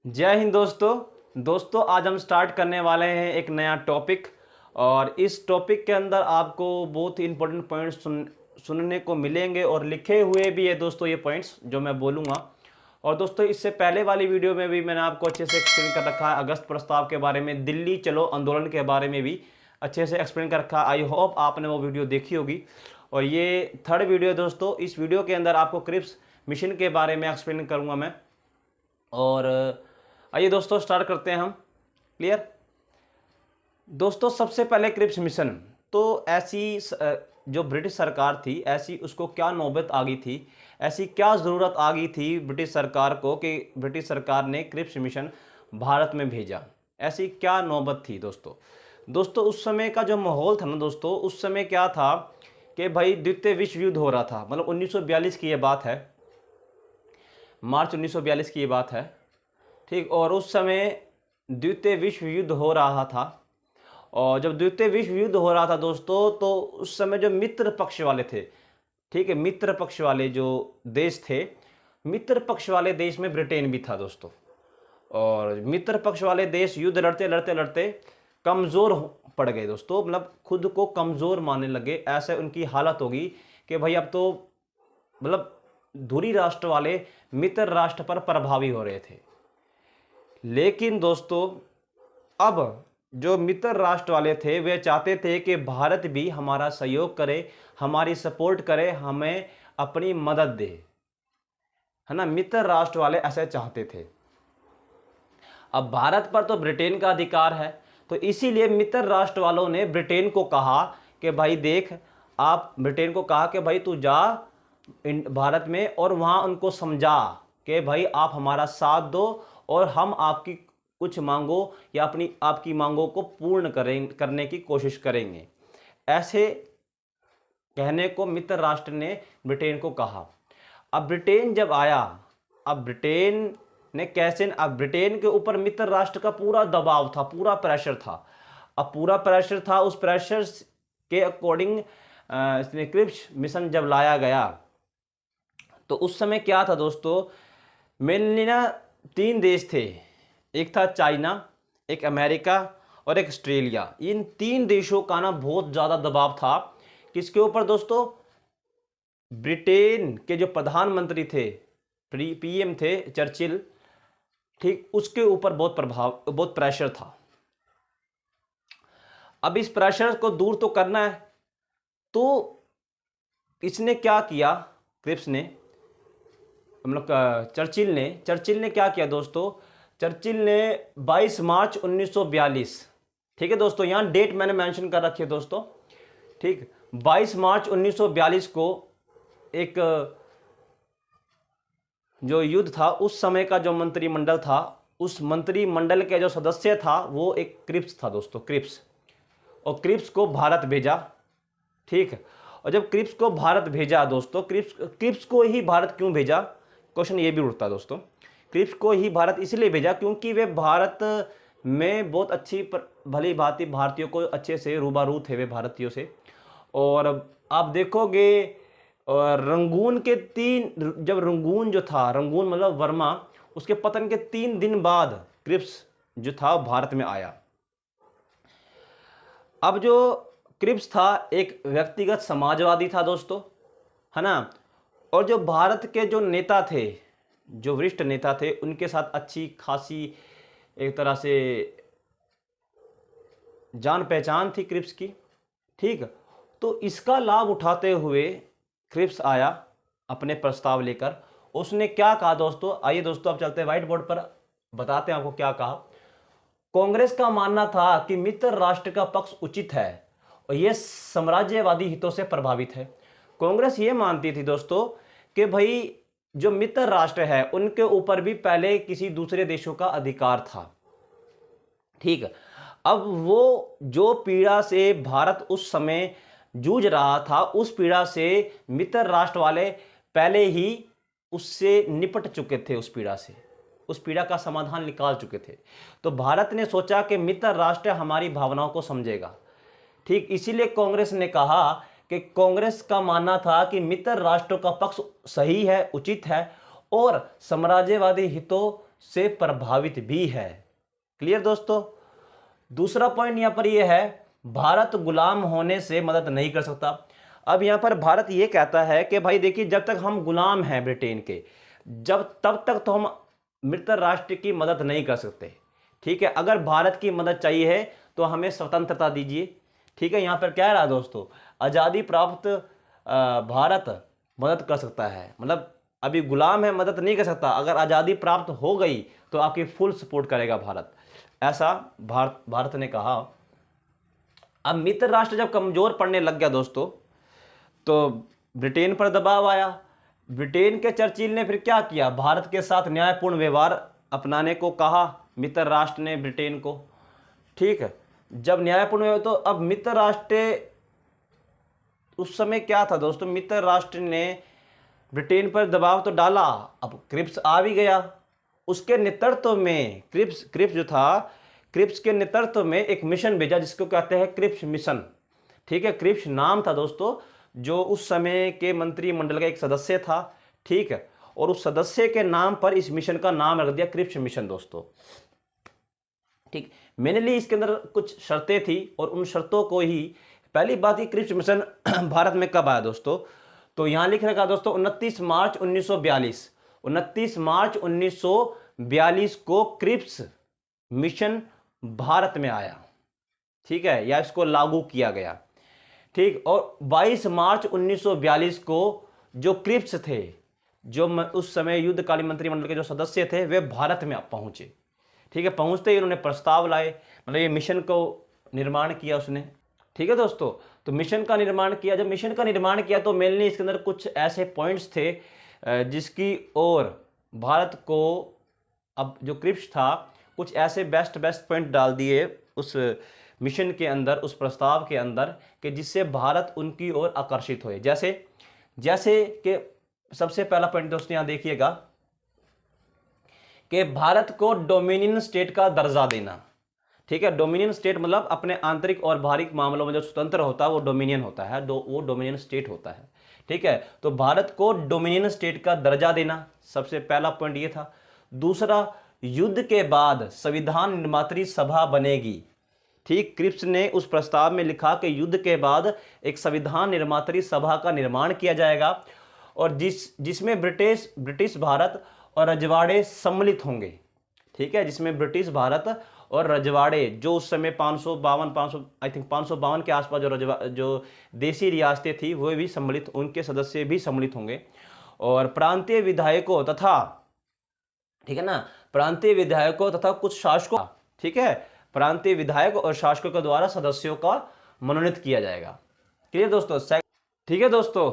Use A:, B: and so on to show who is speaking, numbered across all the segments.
A: जय हिंद दोस्तों आज हम स्टार्ट करने वाले हैं एक नया टॉपिक। और इस टॉपिक के अंदर आपको बहुत ही इंपॉर्टेंट पॉइंट्स सुनने को मिलेंगे और लिखे हुए भी है दोस्तों ये पॉइंट्स जो मैं बोलूँगा। और दोस्तों इससे पहले वाली वीडियो में भी मैंने आपको अच्छे से एक्सप्लेन कर रखा है अगस्त प्रस्ताव के बारे में, दिल्ली चलो आंदोलन के बारे में भी अच्छे से एक्सप्लेन कर रखा है। आई होप आपने वो वीडियो देखी होगी। और ये थर्ड वीडियो है दोस्तों। इस वीडियो के अंदर आपको क्रिप्स मिशन के बारे में एक्सप्लेन करूँगा मैं। और आइए दोस्तों स्टार्ट करते हैं हम। क्लियर दोस्तों, सबसे पहले क्रिप्स मिशन तो ऐसी जो ब्रिटिश सरकार थी ऐसी उसको क्या नौबत आ गई थी, ऐसी क्या ज़रूरत आ गई थी ब्रिटिश सरकार को कि ब्रिटिश सरकार ने क्रिप्स मिशन भारत में भेजा। ऐसी क्या नौबत थी दोस्तों उस समय का जो माहौल था ना दोस्तों, उस समय क्या था कि भाई द्वितीय विश्व युद्ध हो रहा था। मतलब 1942 की ये बात है, मार्च 1942 की ये बात है, ठीक। और उस समय द्वितीय विश्व युद्ध हो रहा था। और जब द्वितीय विश्व युद्ध हो रहा था दोस्तों, तो उस समय जो मित्र पक्ष वाले थे, ठीक है, मित्र पक्ष वाले जो देश थे, मित्र पक्ष वाले देश में ब्रिटेन भी था दोस्तों। और मित्र पक्ष वाले देश युद्ध लड़ते लड़ते लड़ते कमज़ोर पड़ गए दोस्तों। मतलब खुद को कमज़ोर मानने लगे, ऐसे उनकी हालत होगी कि भाई अब तो मतलब धुरी राष्ट्र वाले मित्र राष्ट्र पर प्रभावी हो रहे थे। लेकिन दोस्तों अब जो मित्र राष्ट्र वाले थे वे चाहते थे कि भारत भी हमारा सहयोग करे, हमारी सपोर्ट करे, हमें अपनी मदद दे, है ना। मित्र राष्ट्र वाले ऐसे चाहते थे। अब भारत पर तो ब्रिटेन का अधिकार है, तो इसीलिए मित्र राष्ट्र वालों ने ब्रिटेन को कहा कि भाई देख, आप ब्रिटेन को कहा कि भाई तू जा भारत में और वहाँ उनको समझा कि भाई आप हमारा साथ दो और हम आपकी कुछ मांगों या आपकी मांगों को पूर्ण करने की कोशिश करेंगे। ऐसे कहने को मित्र राष्ट्र ने ब्रिटेन को कहा। अब ब्रिटेन जब आया, अब ब्रिटेन ने कैसे, अब ब्रिटेन के ऊपर मित्र राष्ट्र का पूरा दबाव था, पूरा प्रेशर था। अब पूरा प्रेशर था, उस प्रेशर के अकॉर्डिंग इसमें क्रिप्स मिशन जब लाया गया तो उस समय क्या था दोस्तों, मेनली ना 3 देश थे। एक था चाइना, एक अमेरिका और एक ऑस्ट्रेलिया। इन 3 देशों का ना बहुत ज़्यादा दबाव था। किसके ऊपर दोस्तों? ब्रिटेन के जो प्रधानमंत्री थे, पीएम थे चर्चिल, ठीक, उसके ऊपर बहुत प्रेशर था। अब इस प्रेशर को दूर तो करना है, तो इसने क्या किया, क्रिप्स ने, मतलब चर्चिल ने क्या किया दोस्तों? चर्चिल ने 22 मार्च 1942, ठीक है दोस्तों, यहाँ डेट मैंने मेंशन कर रखी है दोस्तों, ठीक, 22 मार्च 1942 को एक जो युद्ध था, उस समय का जो मंत्रिमंडल था, उस मंत्रिमंडल के जो सदस्य था वो एक क्रिप्स था दोस्तों, क्रिप्स। और क्रिप्स को भारत भेजा, ठीक। और जब क्रिप्स को भारत भेजा दोस्तों, क्रिप्स को ही भारत क्यों भेजा, क्वेश्चन ये भी उठता दोस्तों। क्रिप्स को ही भारत इसलिए भेजा क्योंकि वे भारत में बहुत अच्छी भली भांति भारतीयों को अच्छे से रूबरू थे वे भारतीयों से। और आप देखोगे रंगून के जब रंगून जो था, रंगून मतलब वर्मा, उसके पतन के 3 दिन बाद क्रिप्स जो था भारत में आया। अब जो क्रिप्स था एक व्यक्तिगत समाजवादी था दोस्तों, है ना। और जो भारत के जो नेता थे, जो वरिष्ठ नेता थे, उनके साथ अच्छी खासी एक तरह से जान पहचान थी क्रिप्स की, ठीक। तो इसका लाभ उठाते हुए क्रिप्स आया अपने प्रस्ताव लेकर। उसने क्या कहा दोस्तों, आइए दोस्तों अब चलते हैं व्हाइट बोर्ड पर, बताते हैं आपको क्या कहा। कांग्रेस का मानना था कि मित्र राष्ट्र का पक्ष उचित है और यह साम्राज्यवादी हितों से प्रभावित है। कांग्रेस ये मानती थी दोस्तों कि भाई जो मित्र राष्ट्र है उनके ऊपर भी पहले किसी दूसरे देशों का अधिकार था, ठीक। अब वो जो पीड़ा से भारत उस समय जूझ रहा था, उस पीड़ा से मित्र राष्ट्र वाले पहले ही उससे निपट चुके थे, उस पीड़ा का समाधान निकाल चुके थे। तो भारत ने सोचा कि मित्र राष्ट्र हमारी भावनाओं को समझेगा, ठीक। इसीलिए कांग्रेस ने कहा कि कांग्रेस का मानना था कि मित्र राष्ट्रों का पक्ष सही है, उचित है और साम्राज्यवादी हितों से प्रभावित भी है। क्लियर दोस्तों। दूसरा पॉइंट यहाँ पर यह है, भारत गुलाम होने से मदद नहीं कर सकता। अब यहाँ पर भारत ये कहता है कि भाई देखिए, जब तक हम गुलाम हैं ब्रिटेन के, तब तक तो हम मित्र राष्ट्र की मदद नहीं कर सकते। ठीक है, अगर भारत की मदद चाहिए है तो हमें स्वतंत्रता दीजिए। ठीक है, यहाँ पर क्या रहा दोस्तों, आज़ादी प्राप्त भारत मदद कर सकता है, मतलब अभी गुलाम है, मदद नहीं कर सकता। अगर आज़ादी प्राप्त हो गई तो आपकी फुल सपोर्ट करेगा भारत, ऐसा भारत ने कहा। अब मित्र राष्ट्र जब कमजोर पड़ने लग गया दोस्तों, तो ब्रिटेन पर दबाव आया। ब्रिटेन के चर्चिल ने फिर क्या किया, भारत के साथ न्यायपूर्ण व्यवहार अपनाने को कहा मित्र राष्ट्र ने ब्रिटेन को। ठीक है, जब न्यायपूर्ण व्यवहार, तो अब मित्र राष्ट्र, उस समय क्या था दोस्तों, मित्र राष्ट्र ने ब्रिटेन पर दबाव तो डाला, अब क्रिप्स आ भी गया। उसके नेतृत्व में क्रिप्स जो था, क्रिप्स के नेतृत्व में एक मिशन भेजा जिसको कहते हैं क्रिप्स मिशन। ठीक है, क्रिप्स नाम था दोस्तों, जो उस समय के मंत्रिमंडल का एक सदस्य था। ठीक है, और उस सदस्य के नाम पर इस मिशन का नाम रख दिया क्रिप्स मिशन दोस्तों। ठीक, मेनली इसके अंदर कुछ शर्तें थी और उन शर्तों को ही, पहली बात ही क्रिप्स मिशन भारत में कब आया दोस्तों, तो यहां लिख रखा दोस्तों 29 मार्च 1942। 29 मार्च 1942 को क्रिप्स मिशन भारत में आया। ठीक है, या इसको लागू किया गया। ठीक, और 22 मार्च 1942 को जो क्रिप्स थे, जो उस समय युद्धकालीन मंत्रिमंडल के जो सदस्य थे, वे भारत में पहुंचे। ठीक है, पहुंचते ही उन्होंने प्रस्ताव लाए, मतलब ये मिशन को निर्माण किया उसने। ठीक है दोस्तों, तो मिशन का निर्माण किया। जब मिशन का निर्माण किया तो मेनली इसके अंदर कुछ ऐसे पॉइंट्स थे जिसकी ओर भारत को, अब जो क्रिप्स था, कुछ ऐसे बेस्ट पॉइंट डाल दिए उस मिशन के अंदर, उस प्रस्ताव के अंदर, कि जिससे भारत उनकी ओर आकर्षित हुए। जैसे कि सबसे पहला पॉइंट दोस्तों यहां देखिएगा कि भारत को डोमिनियन स्टेट का दर्जा देना। ठीक है, डोमिनियन स्टेट मतलब अपने आंतरिक और बाहरी मामलों में जो स्वतंत्र होता है वो डोमिनियन होता है, वो डोमिनियन स्टेट होता है। ठीक है, तो भारत को डोमिनियन स्टेट का दर्जा देना, सबसे पहला पॉइंट ये था। दूसरा, युद्ध के बाद संविधान निर्मात्री सभा बनेगी। ठीक, क्रिप्स ने उस प्रस्ताव में लिखा कि युद्ध के बाद एक संविधान निर्मात्री सभा का निर्माण किया जाएगा, और जिसमें ब्रिटिश भारत और रजवाड़े सम्मिलित होंगे। ठीक है, जिसमें ब्रिटिश भारत और रजवाड़े, जो उस समय 552 के आसपास जो देसी रियासतें थी, वो भी सम्मिलित, उनके सदस्य भी सम्मिलित होंगे। और प्रांतीय विधायकों तथा, ठीक है ना, प्रांतीय विधायकों तथा कुछ शासकों, ठीक है, प्रांतीय विधायक और शासकों के द्वारा सदस्यों का मनोनीत किया जाएगा। क्लियर दोस्तों। ठीक है दोस्तों,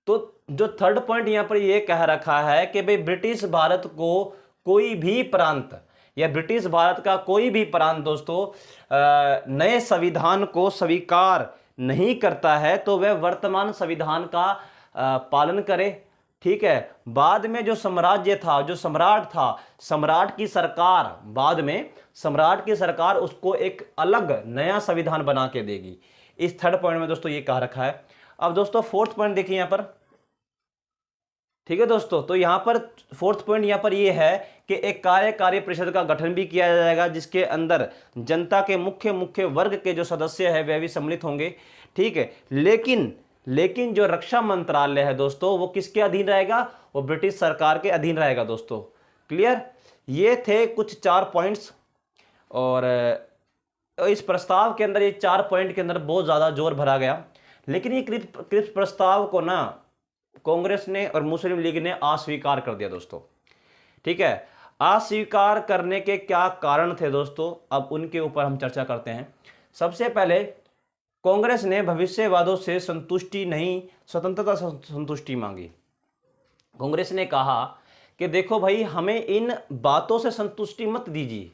A: तो जो थर्ड पॉइंट यहां पर यह कह रखा है कि भाई ब्रिटिश भारत को कोई भी प्रांत, या ब्रिटिश भारत का कोई भी प्रांत दोस्तों नए संविधान को स्वीकार नहीं करता है तो वह वर्तमान संविधान का पालन करे। ठीक है, बाद में जो साम्राज्य था, जो सम्राट था, सम्राट की सरकार, बाद में सम्राट की सरकार उसको एक अलग नया संविधान बना के देगी। इस थर्ड पॉइंट में दोस्तों ये कहा रखा है। अब दोस्तों फोर्थ पॉइंट देखिए यहां पर। ठीक है दोस्तों, तो यहां पर फोर्थ पॉइंट यहां पर यह है कि एक कार्यकारी परिषद का गठन भी किया जाएगा, जिसके अंदर जनता के मुख्य वर्ग के जो सदस्य है वह भी सम्मिलित होंगे। ठीक है, लेकिन जो रक्षा मंत्रालय है दोस्तों, वो किसके अधीन रहेगा, वो ब्रिटिश सरकार के अधीन रहेगा दोस्तों। क्लियर, ये थे कुछ 4 पॉइंट्स, और इस प्रस्ताव के अंदर, ये 4 पॉइंट के अंदर बहुत ज्यादा जोर भरा गया। लेकिन ये क्रिप्स प्रस्ताव को ना कांग्रेस ने और मुस्लिम लीग ने अस्वीकार कर दिया दोस्तों। ठीक है, अस्वीकार करने के क्या कारण थे दोस्तों, अब उनके ऊपर हम चर्चा करते हैं। सबसे पहले, कांग्रेस ने भविष्यवादों से संतुष्टि नहीं, स्वतंत्रता से संतुष्टि मांगी। कांग्रेस ने कहा कि देखो भाई, हमें इन बातों से संतुष्टि मत दीजिए।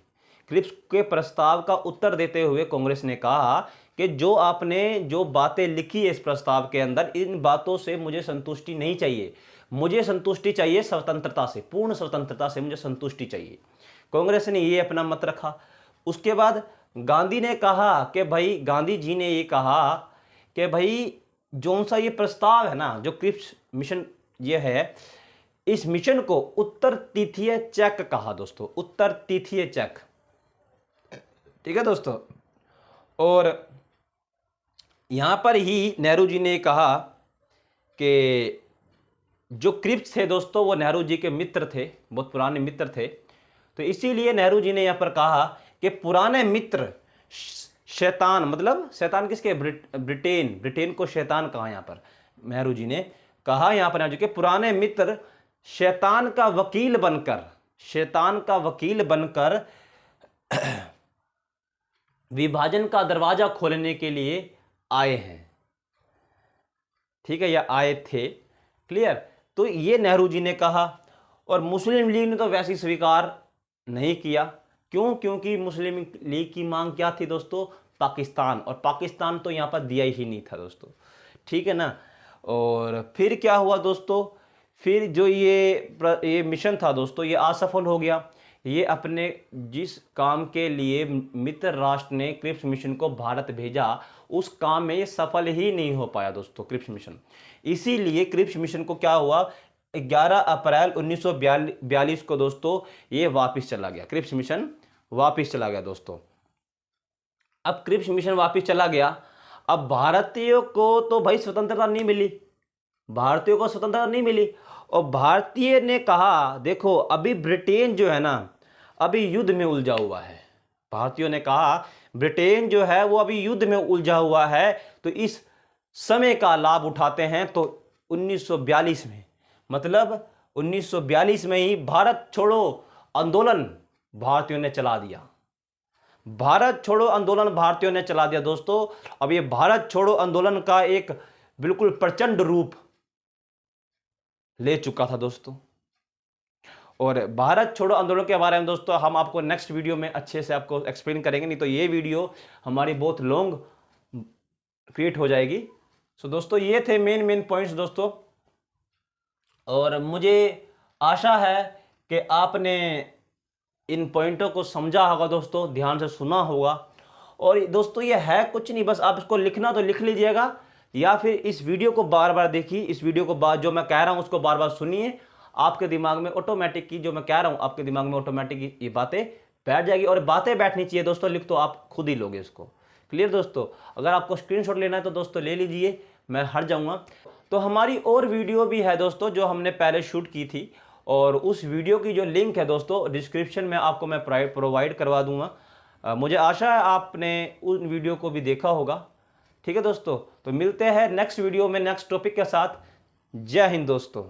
A: क्रिप्स के प्रस्ताव का उत्तर देते हुए कांग्रेस ने कहा कि जो आपने जो बातें लिखी है इस प्रस्ताव के अंदर, इन बातों से मुझे संतुष्टि नहीं चाहिए। मुझे संतुष्टि चाहिए स्वतंत्रता से, पूर्ण स्वतंत्रता से मुझे संतुष्टि चाहिए। कांग्रेस ने ये अपना मत रखा। उसके बाद गांधी ने कहा कि भाई, गांधी जी ने ये कहा कि भाई, जो सा ये प्रस्ताव है ना, जो क्रिप्स मिशन ये है, इस मिशन को उत्तर तिथीय चेक कहा दोस्तों, उत्तर तिथीय चेक। ठीक है दोस्तों, और यहां पर ही नेहरू जी ने कहा कि जो क्रिप्स थे दोस्तों वो नेहरू जी के मित्र थे, बहुत पुराने मित्र थे। तो इसीलिए नेहरू जी ने यहां पर कहा कि पुराने मित्र शैतान, मतलब शैतान किसके, ब्रिटेन को शैतान कहा। यहां पर नेहरू जी ने कहा, यहां पर नेहरू जी के पुराने मित्र शैतान का वकील बनकर विभाजन का दरवाजा खोलने के लिए आए हैं। ठीक है, या आए थे, क्लियर। तो ये नेहरू जी ने कहा, और मुस्लिम लीग ने तो वैसे ही स्वीकार नहीं किया। क्यों? क्योंकि मुस्लिम लीग की मांग क्या थी दोस्तों, पाकिस्तान, और पाकिस्तान तो यहाँ पर दिया ही नहीं था दोस्तों। ठीक है ना। और फिर क्या हुआ दोस्तों, फिर जो ये मिशन था दोस्तों ये असफल हो गया। ये अपने जिस काम के लिए मित्र राष्ट्र ने क्रिप्स मिशन को भारत भेजा, उस काम में ये सफल ही नहीं हो पाया दोस्तों क्रिप्स मिशन। इसीलिए क्रिप्स मिशन को क्या हुआ, 11 अप्रैल 1942 को दोस्तों ये वापस चला गया, क्रिप्स मिशन वापस चला गया दोस्तों। अब क्रिप्स मिशन वापस चला गया, अब भारतीयों को तो भाई स्वतंत्रता नहीं मिली, भारतीयों को स्वतंत्रता नहीं मिली। और भारतीय ने कहा देखो अभी ब्रिटेन जो है ना अभी युद्ध में उलझा हुआ है। भारतीयों ने कहा ब्रिटेन जो है वो अभी युद्ध में उलझा हुआ है, तो इस समय का लाभ उठाते हैं। तो 1942 में, मतलब 1942 में ही भारत छोड़ो आंदोलन भारतीयों ने चला दिया। भारत छोड़ो आंदोलन भारतीयों ने चला दिया दोस्तों। अब ये भारत छोड़ो आंदोलन का एक बिल्कुल प्रचंड रूप ले चुका था दोस्तों। और भारत छोड़ो आंदोलन के बारे में दोस्तों हम आपको नेक्स्ट वीडियो में अच्छे से आपको एक्सप्लेन करेंगे, नहीं तो ये वीडियो हमारी बहुत लॉन्ग क्रिएट हो जाएगी। सो दोस्तों ये थे मेन पॉइंट्स दोस्तों, और मुझे आशा है कि आपने इन पॉइंटों को समझा होगा दोस्तों, ध्यान से सुना होगा। और दोस्तों ये है कुछ नहीं, बस आप इसको लिखना तो लिख लीजिएगा, या फिर इस वीडियो को बार बार देखिए, इस वीडियो को बाद जो मैं कह रहा हूं उसको बार बार सुनिए, आपके दिमाग में ऑटोमेटिक की जो मैं कह रहा हूं आपके दिमाग में ऑटोमेटिक ये बातें बैठ जाएगी। और बातें बैठनी चाहिए दोस्तों, लिख तो आप खुद ही लोगे इसको। क्लियर दोस्तों, अगर आपको स्क्रीनशॉट लेना है तो दोस्तों ले लीजिए, मैं हट जाऊंगा। तो हमारी और वीडियो भी है दोस्तों जो हमने पहले शूट की थी, और उस वीडियो की जो लिंक है दोस्तों डिस्क्रिप्शन में आपको मैं प्रोवाइड करवा दूंगा। मुझे आशा है आपने उन वीडियो को भी देखा होगा। ठीक है दोस्तों, तो मिलते हैं नेक्स्ट वीडियो में नेक्स्ट टॉपिक के साथ। जय हिंद दोस्तों।